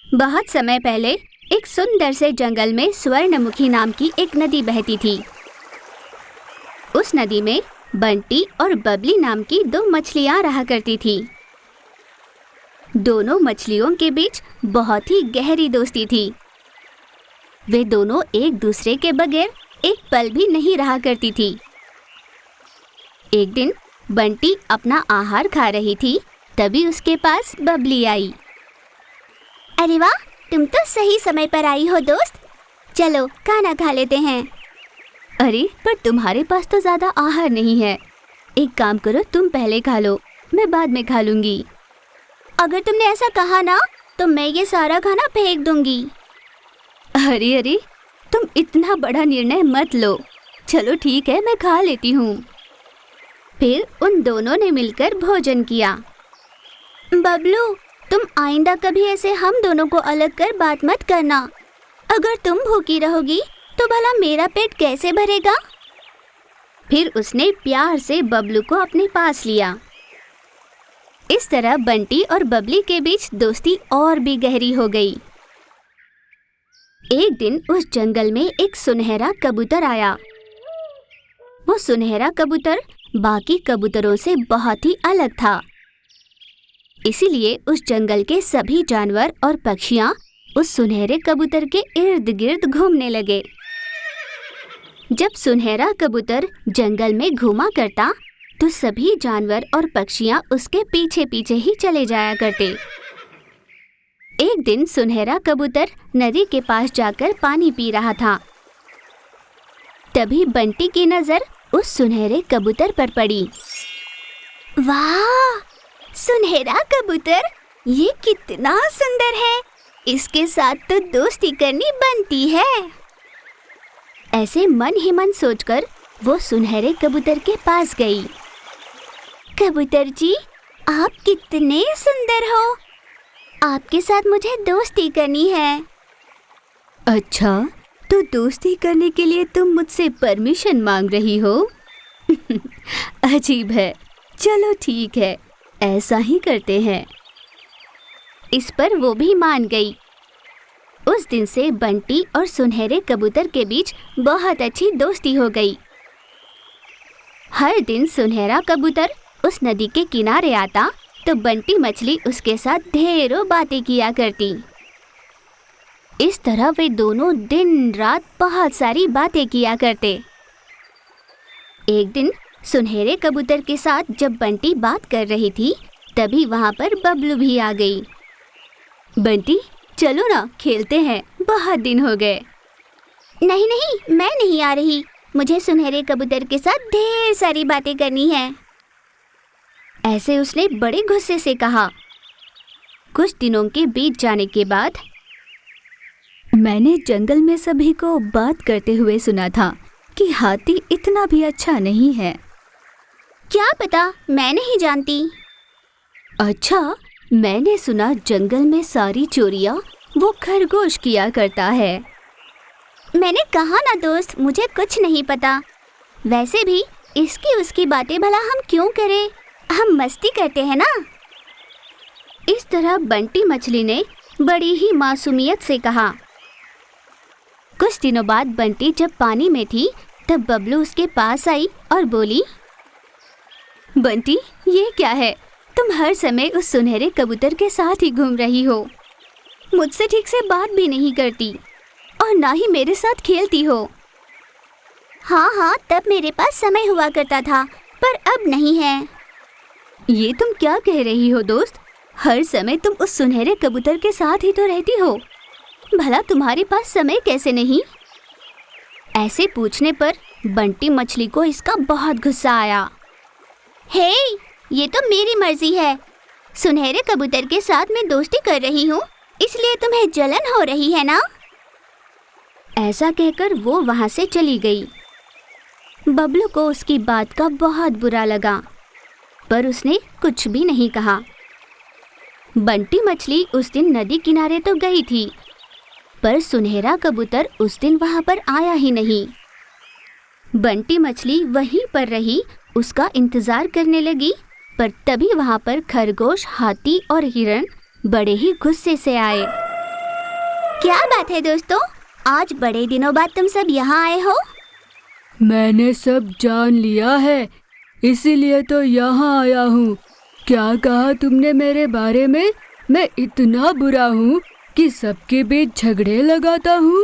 बहुत समय पहले एक सुंदर से जंगल में स्वर्णमुखी नाम की एक नदी बहती थी। उस नदी में बंटी और बबली नाम की दो मछलियां रहा करती थी। दोनों मछलियों के बीच बहुत ही गहरी दोस्ती थी। वे दोनों एक दूसरे के बगैर एक पल भी नहीं रहा करती थी। एक दिन बंटी अपना आहार खा रही थी, तभी उसके पास बबली आई। अरे वाह, तुम तो सही समय पर आई हो दोस्त। चलो खाना खा लेते हैं। अरे पर तुम्हारे पास तो ज्यादा आहार नहीं है। एक काम करो, तुम पहले खा लो, मैं बाद में खा लूंगी। अगर तुमने ऐसा कहा ना तो मैं ये सारा खाना फेंक दूंगी। अरे अरे, तुम इतना बड़ा निर्णय मत लो। चलो ठीक है, मैं खा लेती हूँ। फिर उन दोनों ने मिलकर भोजन किया। बबलू, तुम आइंदा कभी ऐसे हम दोनों को अलग कर बात मत करना। अगर तुम भूखी रहोगी तो भला मेरा पेट कैसे भरेगा? फिर उसने प्यार से बबलू को अपने पास लिया। इस तरह बंटी और बबली के बीच दोस्ती और भी गहरी हो गई। एक दिन उस जंगल में एक सुनहरा कबूतर आया। वो सुनहरा कबूतर बाकी कबूतरों से बहुत ही अलग था। इसीलिए उस जंगल के सभी जानवर और पक्षियां उस सुनहरे कबूतर के इर्द गिर्द घूमने लगे। जब सुनहरा कबूतर जंगल में घूमा करता तो सभी जानवर और पक्षियां उसके पीछे पीछे ही चले जाया करते। एक दिन सुनहरा कबूतर नदी के पास जाकर पानी पी रहा था। तभी बंटी की नजर उस सुनहरे कबूतर पर पड़ी। वाह, सुनहरा कबूतर, ये कितना सुंदर है। इसके साथ तो दोस्ती करनी बनती है। ऐसे मन ही मन सोचकर वो सुनहरे कबूतर के पास गई। कबूतर जी, आप कितने सुंदर हो। आपके साथ मुझे दोस्ती करनी है। अच्छा, तो दोस्ती करने के लिए तुम मुझसे परमिशन मांग रही हो? अजीब है। चलो ठीक है, ऐसा ही करते हैं। इस पर वो भी मान गई। उस दिन से बंटी और सुनहरे कबूतर के बीच बहुत अच्छी दोस्ती हो गई। हर दिन सुनहरा कबूतर उस नदी के किनारे आता तो बंटी मछली उसके साथ ढेरों बातें किया करती। इस तरह वे दोनों दिन रात बहुत सारी बातें किया करते। एक दिन सुनहरे कबूतर के साथ जब बंटी बात कर रही थी, तभी वहां पर बबलू भी आ गई। बंटी, चलो ना, खेलते हैं, बहुत दिन हो गए। नहीं नहीं, मैं नहीं आ रही। मुझे सुनहरे कबूतर के साथ ढेर सारी बातें करनी है। ऐसे उसने बड़े गुस्से से कहा। कुछ दिनों के बीत जाने के बाद मैंने जंगल में सभी को बात करते हुए सुना था कि हाथी इतना भी अच्छा नहीं है। क्या पता, मैं नहीं जानती। अच्छा, मैंने सुना जंगल में सारी चोरियां वो खरगोश किया करता है। मैंने कहा ना दोस्त, मुझे कुछ नहीं पता। वैसे भी इसकी उसकी बातें भला हम क्यों करें, हम मस्ती करते हैं ना। इस तरह बंटी मछली ने बड़ी ही मासूमियत से कहा। कुछ दिनों बाद बंटी जब पानी में थी तब बबलू उसके पास आई और बोली, बंटी, ये क्या है? तुम हर समय उस सुनहरे कबूतर के साथ ही घूम रही हो। मुझसे ठीक से बात भी नहीं करती और ना ही मेरे साथ खेलती हो। हाँ हाँ, तब मेरे पास समय हुआ करता था, पर अब नहीं है। ये तुम क्या कह रही हो दोस्त? हर समय तुम उस सुनहरे कबूतर के साथ ही तो रहती हो। भला तुम्हारे पास समय कैसे नहीं? ऐसे पूछने पर बंटी मछली को इसका बहुत गुस्सा आया। हे, ये तो मेरी मर्जी है। सुनहरे कबूतर के साथ मैं दोस्ती कर रही हूँ, इसलिए तुम्हें जलन हो रही है ना? ऐसा कहकर वो वहां से चली गई। बबलू को उसकी बात का बहुत बुरा लगा, पर उसने कुछ भी नहीं कहा। बंटी मछली उस दिन नदी किनारे तो गई थी, पर सुनहरा कबूतर उस दिन वहां पर आया ही नहीं। बंटी मछली वहीं पर रही, उसका इंतजार करने लगी, पर तभी वहां पर खरगोश, हाथी और हिरण बड़े ही गुस्से से आए। क्या बात है दोस्तों, आज बड़े दिनों बाद तुम सब यहाँ आए हो। मैंने सब जान लिया है, इसीलिए तो यहाँ आया हूँ। क्या कहा तुमने मेरे बारे में? मैं इतना बुरा हूँ कि सबके बीच झगड़े लगाता हूँ।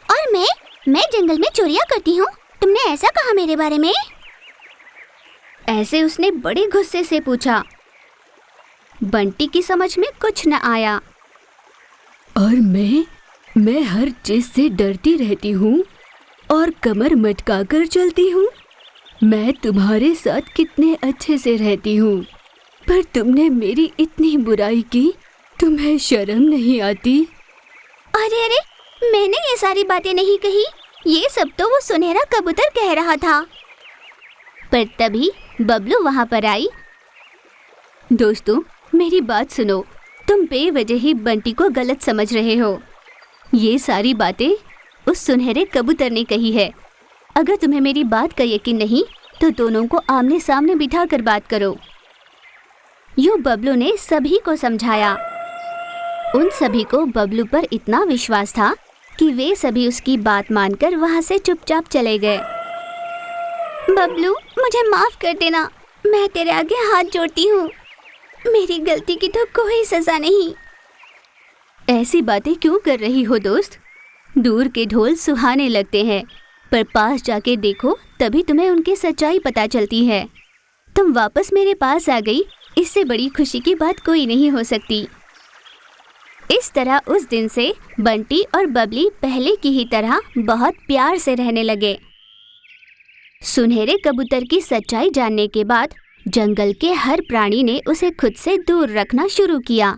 और मैं जंगल में चोरियाँ करती हूँ। तुमने ऐसा कहा मेरे बारे में? ऐसे उसने बड़े गुस्से से पूछा। बंटी की समझ में कुछ न आया। और मैं हर चीज से डरती रहती हूँ और कमर मटका कर चलती हूँ। मैं तुम्हारे साथ कितने अच्छे से रहती हूँ, पर तुमने मेरी इतनी बुराई की। तुम्हें शर्म नहीं आती? अरे अरे, मैंने ये सारी बातें नहीं कही। ये सब तो वो सुनहरा कबूतर कह रहा था। पर तभी बबलू वहां पर आई। दोस्तों, मेरी बात सुनो। तुम बेवजह ही बंटी को गलत समझ रहे हो। ये सारी बातें उस सुनहरे कबूतर ने कही है। अगर तुम्हें मेरी बात का यकीन नहीं तो दोनों को आमने सामने बिठा कर बात करो। यूं बबलू ने सभी को समझाया। उन सभी को बबलू पर इतना विश्वास था कि वे सभी उसकी बात मानकर वहां से चुपचाप चले गए। बबलू, मुझे माफ कर देना। मैं तेरे आगे हाथ जोड़ती हूँ। मेरी गलती की तो कोई सजा नहीं। ऐसी बातें क्यों कर रही हो दोस्त? दूर के ढोल सुहाने लगते हैं, पर पास जाके देखो तभी तुम्हें उनकी सच्चाई पता चलती है। तुम वापस मेरे पास आ गई, इससे बड़ी खुशी की बात कोई नहीं हो सकती। इस तरह उस दिन से बंटी और बबली पहले की ही तरह बहुत प्यार से रहने लगे। सुनहरे कबूतर की सच्चाई जानने के बाद जंगल के हर प्राणी ने उसे खुद से दूर रखना शुरू किया।